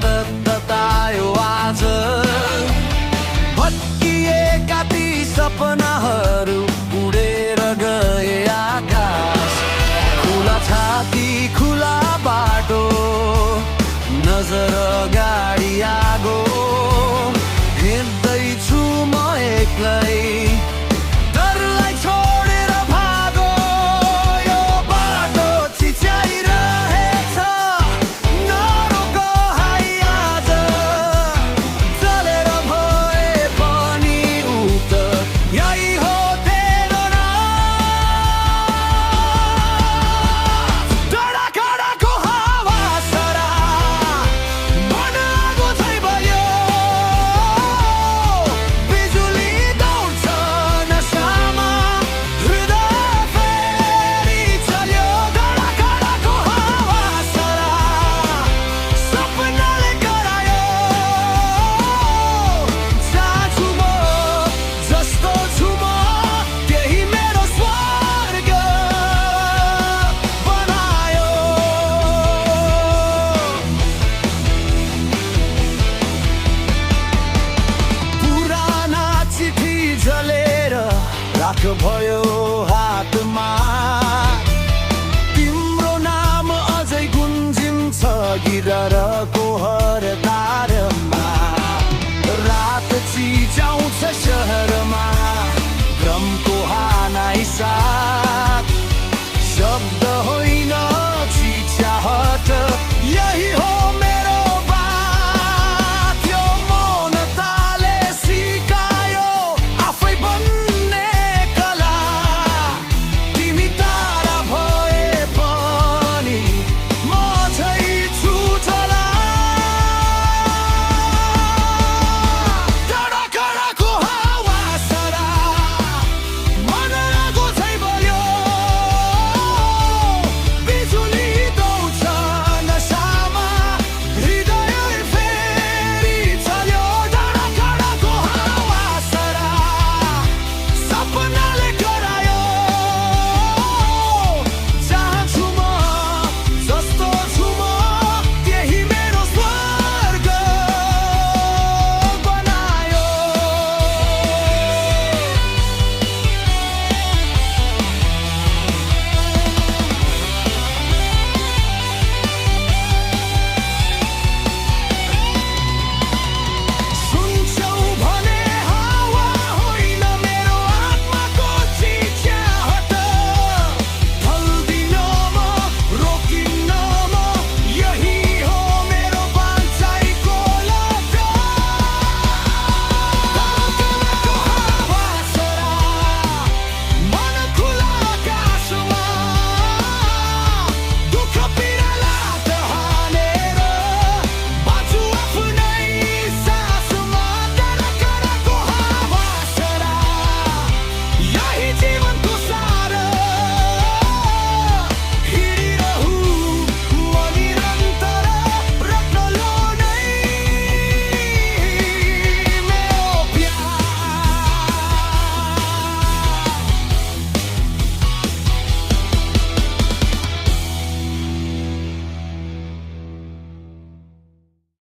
ततायो आज भत्किएका ती सपनाहरू उडेर गए आकाश खुला छाती खुला बाटो नजर अगाडि आगो हिँड्दैछु म एक्लै डरलाई छोडेर भागो यो बाटो चिच्याइरहेछ नरोक हाई आज चलेर भए पनि उत यही हो तेरो रात डाँडा काँडाको हावा सरा मन आगो झैँ भयो बिजुली दौड्छ नसामा हृदय फेरि चल्यो डाँडा काँडाको हावा सरा सपनाले करायो जान्छु म जस्तो छु म त्यही मेरो स्वर्ग बनायो पुराना चिठी जलेर राख भयो हातमा तिम्रो नाम अझै गुन्जिन्छ गिरारको